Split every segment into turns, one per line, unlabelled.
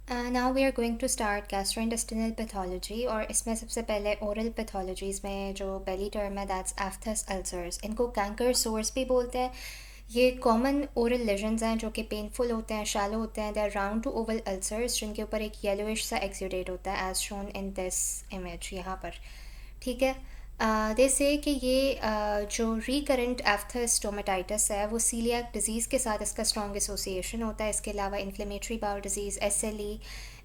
Now we are going to start gastrointestinal pathology और इसमें सबसे पहले ओरल पैथोलॉजीज़ में जो पहली टर्म है दैट्स एफ्थस अल्सर्स। इनको कैंकर सोर्स भी बोलते हैं। ये कॉमन ओरल लेजन्स हैं जो कि पेनफुल होते हैं, शैलो होते हैं। They are round to oval ulcers जिनके ऊपर एक येलोइश सा एक्सुडेट होता है as shown in this image यहाँ पर। ठीक है। दे से कि ये जो रिकरेंट एफ्थस स्टोमेटाइटिस है वो सीलियाक डिजीज़ के साथ इसका स्ट्रॉन्ग एसोसिएशन होता है। इसके अलावा inflammatory bowel disease, SLE,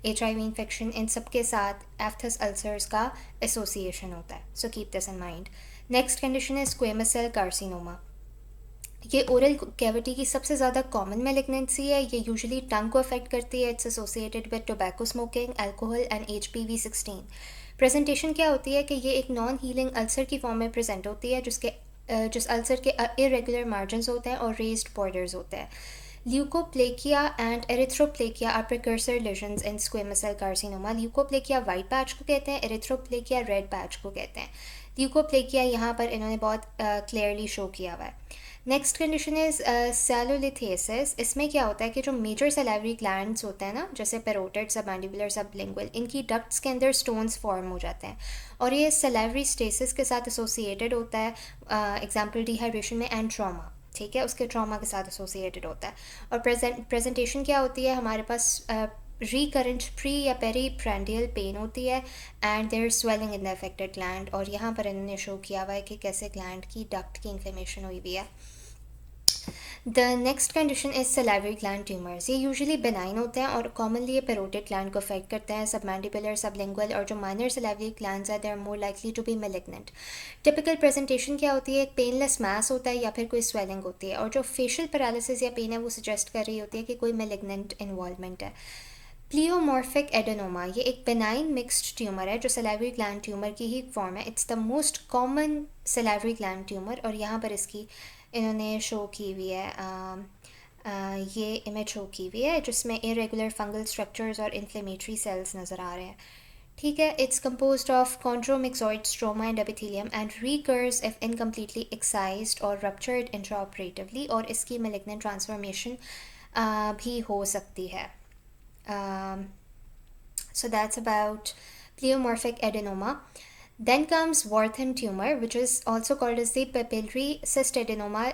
HIV infection, इन सब के साथ एफ्थस अल्सर्स का एसोसिएशन होता है। So keep this in mind. Next condition है स्क्वेमस सेल कार्सिनोमा। ये ओरल कैविटी की सबसे ज़्यादा कॉमन मेलिग्नेंसी है। ये यूजुअली टंग को अफेक्ट करती है। It's associated with tobacco smoking, alcohol and HPV-16। Presentation क्या होती है कि ये एक नॉन हीलिंग अल्सर की फॉर्म में प्रेजेंट होती है जिस अल्सर के इरेगुलर मार्जिनस होते हैं और रेज्ड बॉर्डर्स होते हैं। Leukoplakia and erythroplakia are precursor lesions in squamous cell carcinoma. Leukoplakia white patch को कहते हैं, एरिथ्रोप्लेकिया रेड पैच को कहते हैं। ल्यूकोप्लेकिया यहाँ पर इन्होंने बहुत क्लियरली शो किया हुआ है। Next condition is sialolithiasis. इसमें क्या होता है कि जो मेजर सैलावरी ग्लैंड्स होते हैं ना, जैसे पेरोटिड, सबमैंडिबुलर, सबलिंगुअल, इनकी डक्ट्स के अंदर स्टोन्स फॉर्म हो जाते हैं और ये सैलावरी स्टेसिस के साथ एसोसिएटेड होता है। एग्जाम्पल डिहाइड्रेशन में एंड ट्रॉमा, ठीक है, उसके ट्रॉमा के साथ एसोसिएटेड होता है। और प्रेजेंटेशन क्या होती है, हमारे पास रिकरेंट प्री या पेरी प्रैंडियल पेन होती है and there swelling in the affected gland. और यहाँ पर इन्होंने शो किया हुआ है कि कैसे ग्लैंड की डक्ट की इन्फ्लेमेशन हुई हुई है। The next condition is salivary gland tumours. ये यूजुअली बेनाइन होते हैं और कॉमनली ये पेरोटिड ग्लैंड को अफेक्ट करते हैं। सबमैंडिबुलर, सबलिंगुअल और जो माइनर सैलिवरी ग्लैंड्स है they are more likely to be malignant. Typical presentation क्या होती है, एक पेनलेस मैस होता है या फिर कोई स्वेलिंग होती है और जो फेशियल पैरालिसिस या पेन है वो सजेस्ट कर रही होती है कि कोई मेलिग्नेंट इन्वॉल्वमेंट है। प्लियोमॉर्फिक एडेनोमा, ये एक बेनाइन मिक्स्ड ट्यूमर है जो सैलिवरी ग्लैंड ट्यूमर की ही फॉर्म है। It's the most common salivary gland tumour और यहाँ पर इसकी इन्होंने शो की हुई है ये इमेज शो की हुई है जिसमें इरेगुलर फंगल स्ट्रक्चर्स और इन्फ्लेमेटरी सेल्स नज़र आ रहे हैं। ठीक है। It's composed of chondromyxoid stroma and epithelium and recurs if incompletely excised or ruptured intraoperatively और इसकी malignant transformation भी हो सकती है। So that's about pleomorphic adenoma. Then comes Warthin tumor, which is also called as the papillary cyst adenoma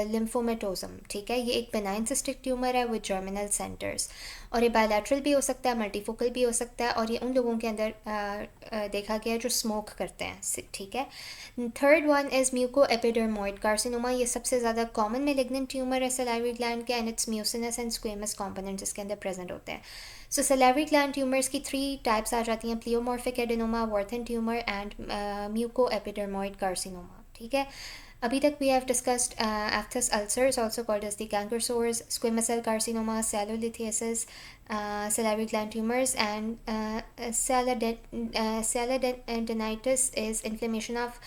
lymphomatosum. ठीक है, ये एक benign cystic tumor है with germinal centers और ये bilateral भी हो सकता है, multifocal भी हो सकता है और ये उन लोगों के अंदर देखा गया जो स्मोक करते हैं। ठीक है। Third one is mucoepidermoid carcinoma. ये सबसे ज़्यादा कॉमन मेलिग्नेंट ट्यूमर है सैलिवरी ग्लैंड के and its mucinous and squamous components इसके अंदर प्रेजेंट होते हैं। सो सैलिवरी ग्लैंड ट्यूमर्स की 3 टाइप्स आ जाती हैं, pleomorphic adenoma, Warthin tumour and mucoepidermoid carcinoma. ठीक है। अभी तक we have discussed aphthous ulcers also called as the canker sores, squamous cell carcinoma, sialolithiasis, salivary gland tumors, and saladenitis is inflammation of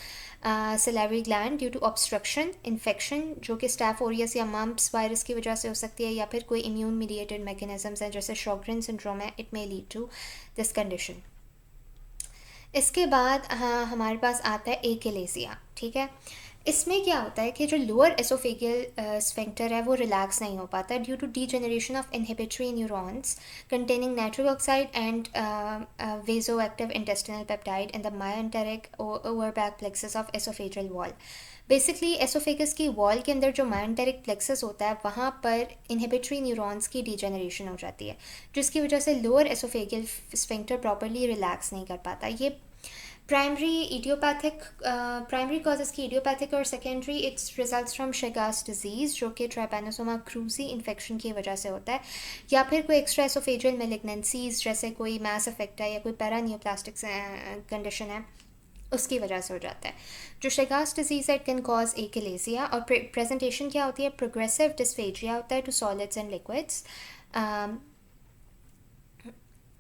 salivary gland due to obstruction, infection जो कि staph Orius या mumps virus की वजह से हो सकती है या फिर कोई इम्यून मीडिएटेड मैकेनिज्म्स हैं जैसे शॉग्रेन सिंड्रोम है, it may lead to this condition. इसके बाद हाँ हमारे पास आता है एकेलेसिया। ठीक है। इसमें क्या होता है कि जो लोअर एसोफेगियल स्फिंक्टर है वो रिलैक्स नहीं हो पाता due to degeneration of inhibitory neurons containing nitric oxide and vasoactive intestinal peptide in the myenteric Auerbach plexus of oesophageal wall. Basically oesophagus की वॉल के अंदर जो मायोएंटेरिक प्लेक्सस होता है वहाँ पर इनहिबिटरी न्यूरॉन्स की डीजेनरेशन हो जाती है जिसकी वजह से lower oesophageal sphincter properly relax नहीं कर पाता। ये प्राइमरी कॉजेज़ की इडियोपैथिक और secondary its results from Chagas disease जो कि ट्राइपैनोसोमा क्रूजी इन्फेक्शन की वजह से होता है या फिर कोई एक्स्ट्रा एसोफेजियल मेलिग्नेंसीज जैसे कोई मैस इफेक्ट है या कोई पैरानियोप्लास्टिक कंडीशन है उसकी वजह से हो जाता है। जो शेगास डिजीज़ है इट कैन कॉज एकेलेसिया और प्रेजेंटेशन क्या होती है, प्रोग्रेसिव डिस्फेजिया होता है टू सॉलिड्स एंड लिक्विड्स।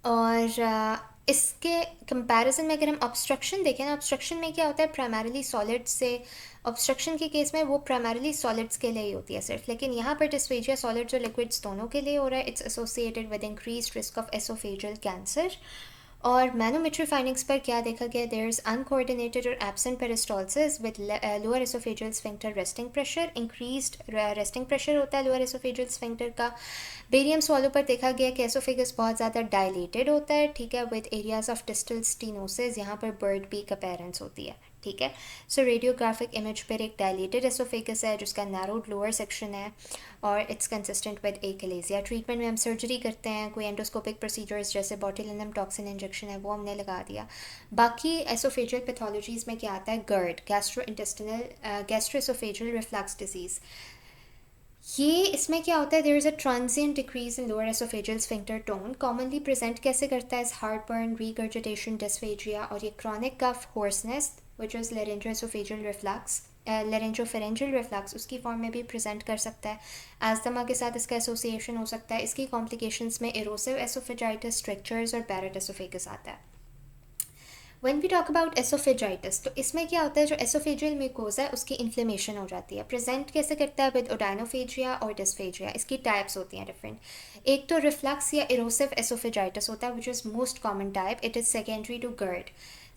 और इसके कंपैरिजन में अगर हम ऑब्स्ट्रक्शन देखें ना, ऑब्स्ट्रक्शन में क्या होता है, प्राइमरीली सॉलिड्स से ऑब्स्ट्रक्शन के केस में वो प्राइमरीली सॉलिड्स के लिए ही होती है सिर्फ, लेकिन यहाँ पर डिस्फेजिया सॉलिड्स और लिक्विड्स दोनों के लिए हो रहा है। It's associated with increase risk of oesophageal cancer और मैनोमेट्री फाइंडिंग्स पर क्या देखा गया, देयर इज अनकोऑर्डिनेटेड और absent peristalsis with lower oesophageal sphincter resting pressure, increased resting pressure होता है लोअर एसोफेजियल स्फिंक्टर का। बेरियम swallow पर देखा गया कि एसोफेगस बहुत ज़्यादा डायलेटेड होता है, ठीक है, with areas of distal stenosis, यहाँ पर बर्ड पीक अपीयरेंस होती है, ठीक है। सो रेडियोग्राफिक इमेज पर एक डायलेटेड एसोफेगस है जिसका नैरोड लोअर सेक्शन है और इट्स कंसिस्टेंट विद एकलेजिया। ट्रीटमेंट में हम सर्जरी करते हैं, कोई एंडोस्कोपिक प्रोसीजर्स जैसे बॉटुलिनम टॉक्सिन इंजेक्शन है वो हमने लगा दिया। बाकी एसोफेजियल पैथोलॉजीज़ में क्या आता है, गर्ड, गैस्ट्रोएसोफेजियल रिफ्लक्स डिजीज़। ये इसमें क्या होता है, there is a transient decrease in lower oesophageal sphincter tone, commonly present कैसे करता है, हार्टबर्न, रीगर्जिटेशन, डिस्फेजिया, और ये chronic cough, hoarseness which is laryngooesophageal reflux, laryngopharyngeal reflux उसकी फॉर्म में भी प्रेजेंट कर सकता है। अस्थमा के साथ इसका एसोसिएशन हो सकता है। इसकी कॉम्प्लिकेशंस में एरोसिव एसोफेजाइटिस, स्ट्रक्चर्स और पैरेट एसोफेगस आता है। व्हेन वी टॉक अबाउट एसोफेजाइटिस, तो इसमें क्या होता है, जो एसोफेजियल म्यूकोसा है उसकी इन्फ्लेमेशन हो जाती है। प्रेजेंट कैसे करता है, विद ओडाइनोफेजिया और डिस्फेजिया। इसकी टाइप्स होती हैं डिफरेंट। एक तो रिफ्लक्स या इरोसिव एसोफेजाइटिस होता है which is most common type, it is secondary to GERD.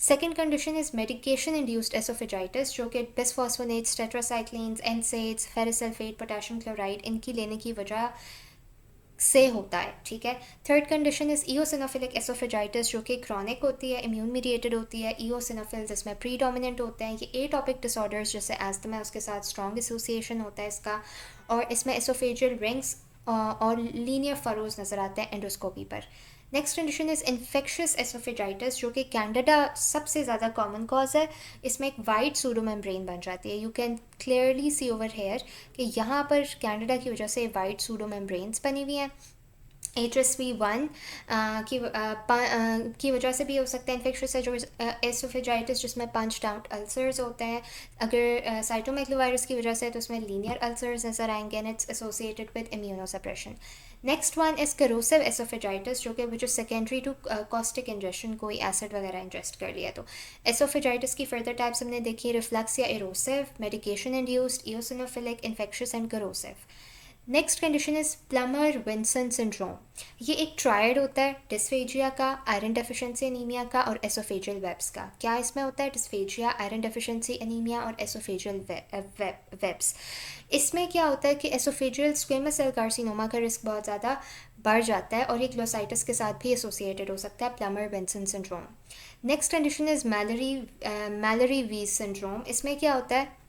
Second condition is medication induced oesophagitis, जो कि bisphosphonates, tetracyclines, NSAIDs, ferrous sulphate, potassium chloride इनकी लेने की वजह से होता है, ठीक है। Third condition is eosinophilic oesophagitis, जो कि क्रॉनिक होती है, इम्यून मीडिएटेड होती है। ईओसिनोफिल्स इसमें प्रीडोमिनेंट होते हैं। ये एटॉपिक डिसऑर्डर्स जैसे एस्थमा है उसके साथ स्ट्रॉन्ग एसोसिएशन होता है इसका, और इसमें एसोफेजियल रिंग्स और लीनियर फरोज नज़र आते हैं एंडोस्कोपी पर। नेक्स्ट कंडीशन इज इन्फेक्शियस एसोफेजाइटिस, जो कि कैंडिडा सबसे ज़्यादा कॉमन कॉज है। इसमें एक वाइट सूडोमेम्ब्रेन बन जाती है, you can clearly see over here कि यहाँ पर कैंडिडा की वजह से वाइट सूडोमेम्ब्रेन्स बनी हुई हैं। HSV1 की वजह से भी हो सकता है इन्फेक्शियस एसोफेजाइटिस, जिसमें पंच आउट अल्सर्स होते हैं। अगर साइटोमेगलोवायरस की वजह से तो उसमें लीनियर अल्सर्स नजर आएंगे and it's associated with immunosuppression. Next one is corrosive oesophagitis, जो कि which is secondary to caustic injection, कोई एसिड वगैरह इंजेस्ट कर लिया तो। एसोफेजाइटिस की फर्दर टाइप्स हमने देखी, रिफ्लक्स या erosive, medication induced, eosinophilic, infectious and corrosive. Next condition is Plummer Vinson syndrome. ये एक ट्रायड होता है डिस्फेजिया का, आयरन डेफिशिएंसी एनीमिया का और एसोफेजियल वेब्स का। क्या इसमें होता है, डिस्फेजिया, आयरन डेफिशिएंसी एनीमिया और एसोफेजियल वेब्स। इसमें क्या होता है कि एसोफेजियल स्क्वेमस सेल कार्सिनोमा का रिस्क बहुत ज़्यादा बढ़ जाता है और ये ग्लोसाइटिस के साथ भी एसोसिएटेड हो सकता है, Plummer Vinson syndrome. Next condition is Mallory Weiss syndrome. इसमें क्या होता है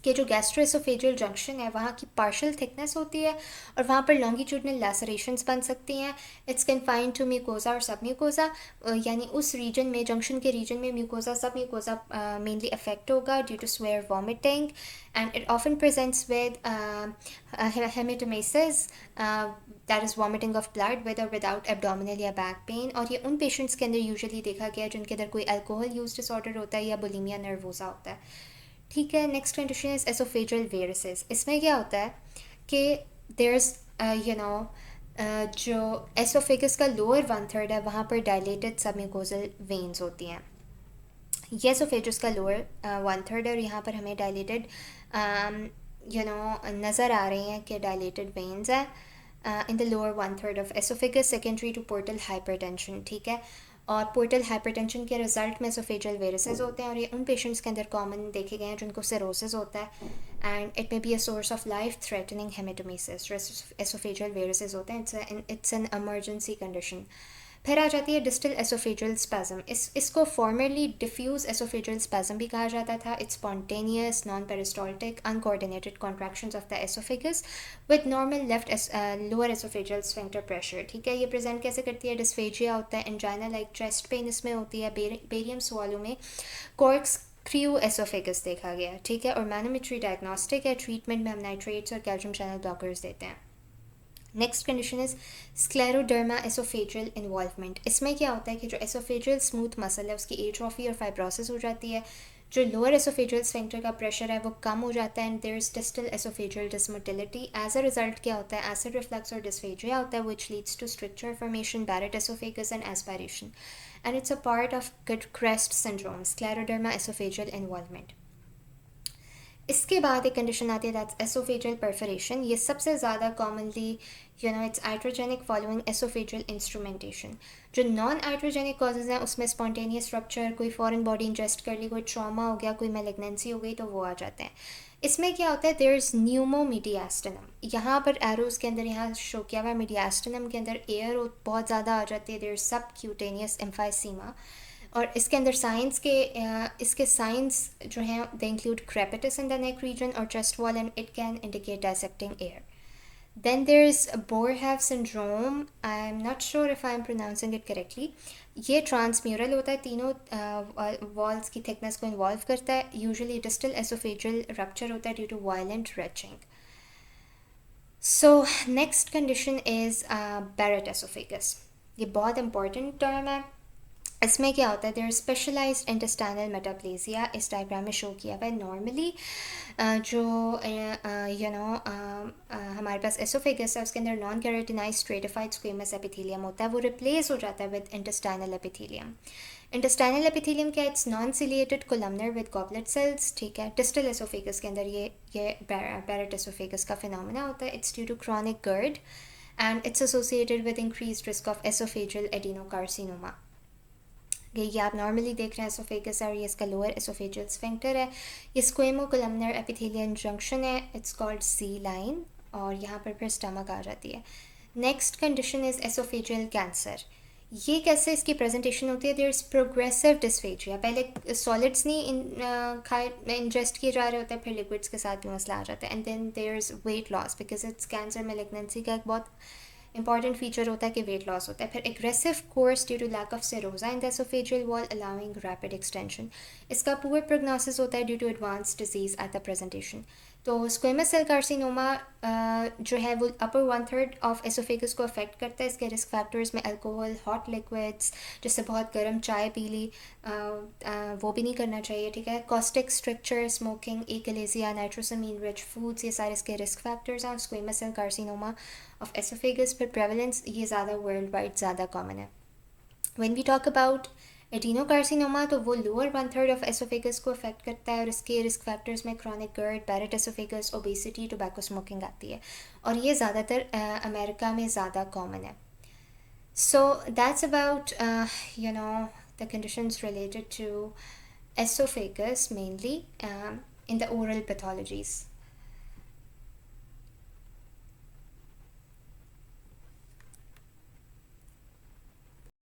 कि जो गैस्ट्रोएसोफेजियल जंक्शन है वहाँ की पार्शियल थिकनेस होती है और वहाँ पर लॉन्गिट्यूडनल लैसरेशंस बन सकती हैं। इट्स कन्फाइंड टू म्यूकोजा और सब म्यूकोजा, यानी उस रीजन में, जंक्शन के रीजन में mucosa submucosa mainly affect होगा due to severe vomiting and it often presents with haematemesis, that is vomiting of blood with और विदाउट एब्डोमिनल या बैक पेन। और ये उन पेशेंट्स के अंदर यूजुअली देखा गया है जिनके अंदर कोई अल्कोहल यूज डिसऑर्डर होता है या बुलिमिया नर्वोसा होता है, ठीक है। Next condition is oesophageal varices. इसमें क्या होता है कि देयर इज यू नो जो एसोफेगस का लोअर वन थर्ड है वहाँ पर डायलेटेड सबम्यूकोजल वेन्स होती हैं। ये एसोफेगस का लोअर वन थर्ड है और यहाँ पर हमें डायलेटेड नज़र आ रही हैं कि डायलेटेड वेन्स है in the lower one third of oesophagus, secondary to portal hypertension, ठीक है। और पोर्टल हाइपरटेंशन के रिजल्ट में एसोफेजियल वेरिसेस होते हैं और ये उन पेशेंट्स के अंदर कॉमन देखे गए हैं जिनको सिरोसिस होता है and it may be a source of life threatening haematemesis. Oesophageal varices होते हैं, इट्स एन इमरजेंसी कंडीशन। फिर आ जाती है डिस्टल एसोफेजियल स्पैज्म। इसको फॉर्मरली डिफ्यूज एसोफेजियल स्पैज्म भी कहा जाता था। It's spontaneous, non peristaltic, uncoordinated contractions of the oesophagus with normal left lower oesophageal sphincter pressure, ठीक है। ये प्रेजेंट कैसे करती है, डिस्फेजिया होता है, एंजाइना लाइक चेस्ट पेन इसमें होती है, बेरियम swallow में कॉर्क्स क्रियो एसोफेगस देखा गया, ठीक है। और मैनोमेट्री डायग्नोस्टिक है, ट्रीटमेंट में हम नाइट्रेट्स और कैल्शियम चैनल ब्लॉकर्स देते हैं। Next condition is scleroderma oesophageal involvement. इसमें क्या होता है कि जो एसोफेजियल स्मूथ मसल है उसकी एट्रोफी और फाइब्रोसिस हो जाती है, जो लोअर एसोफेजियल स्फिंक्टर का प्रेशर है वो कम हो जाता है and there is distal oesophageal dysmotility. As a result क्या होता है, एसिड रिफ्लक्स और डिस्फेजिया होता है which leads to stricture formation, Barrett oesophagus and aspiration and it's a part of good CREST syndrome, scleroderma oesophageal involvement. इसके बाद एक condition आती है दैट्स एसोफेजियल परफोरेशन. ये सबसे ज़्यादा commonly it's iatrogenic following oesophageal instrumentation. जो नॉन आइट्रोजेनिक कॉजेज़ हैं उसमें स्पॉन्टेनियस रप्चर, कोई फॉरेन बॉडी इंजेस्ट कर ली, कोई ट्रॉमा हो गया, कोई मेलिग्नेंसी हो गई, तो वो आ जाते हैं. इसमें क्या होता है, देयर इज़ न्यूमोमीडियास्टिनम. यहाँ पर एरोज़ के अंदर यहाँ शो किया हुआ है मीडियास्टिनम के अंदर एयर बहुत ज़्यादा आ जाती है. देयर सब क्यूटेनियस एम्फाइसीमा. और इसके अंदर साइंस के इसके साइंस जो हैं they include crepitus in the neck region और chest wall and it can indicate dissecting air. Then there's Boerhaave syndrome. I'm not sure if I'm pronouncing it correctly. ये transmural होता है, तीनों वॉल्स की थिकनेस को involve करता है. Usually distal oesophageal rupture होता है due to violent retching. So next condition is Barrett oesophagus. ये बहुत इंपॉर्टेंट टर्म है. इसमें क्या होता है, देयर स्पेशलाइज्ड इंटेस्टाइनल मेटाप्लेसिया इस डायग्राम में शो किया हुआ है. नॉर्मली जो हमारे पास एसोफेगस है उसके अंदर non keratinised stratified squamous epithelium होता है, वो रिप्लेस हो जाता है with intestinal epithelium. Intestinal epithelium क्या, it's non ciliated columnar with goblet cells. ठीक है. डिस्टल एसोफेगस के अंदर ये बैरेट एसोफेगस का फिनोमेना होता है. It's due to chronic GERD and it's associated with increased risk of oesophageal adenocarcinoma. ये आप नॉर्मली देख रहे हैं एसोफेगस और ये इसका लोअर एसोफेजियल स्फिंक्टर है. ये स्क्वेमो कोलमनर एपिथेलियन जंक्शन है. इट्स कॉल्ड सी लाइन और यहाँ पर फिर स्टमक आ जाती है. Next condition is oesophageal cancer. ये कैसे इसकी प्रेजेंटेशन होती है, देयर इज़ प्रोग्रेसिव डिस्फेजिया. पहले सॉलिड्स नहीं इंजेस्ट किए जा रहे होते हैं, फिर लिक्विड्स के साथ भी मसला आ जाता है. And then there is weight loss because it's cancer malignancy का एक बहुत इंपॉर्टेंट फीचर होता है कि वेट लॉस होता है. फिर aggressive course due to lack of serosa in the oesophageal wall allowing rapid extension. इसका पुअर प्रोग्नोसिस होता है due to advance disease at the presentation. तो स्क्वेमस सेल कार्सिनोमा जो है वो अपर 1/3 ऑफ एसोफेगस को अफेक्ट करता है. इसके रिस्क फैक्टर्स में अल्कोहल, हॉट लिक्विड्स, जिससे बहुत गर्म चाय पी ली वो भी नहीं करना चाहिए. ठीक है. Caustic structure, smoking, achalasia, nitrosamine rich foods, ये सारे इसके रिस्क फैक्टर्स हैं. Squamous cell carcinoma of oesophagus पर प्रेवलेंस ये ज़्यादा वर्ल्ड वाइड ज़्यादा कॉमन है. When we talk about adenocarcinoma तो वो लोअर 1/3 ऑफ एसोफेगस को अफेक्ट करता है और इसके रिस्क फैक्टर्स में chronic GERD, Barrett oesophagus, obesity, tobacco smoking आती है और ये ज़्यादातर अमेरिका में ज़्यादा कॉमन है. So that's about the conditions related to esophagus mainly in the oral pathologies.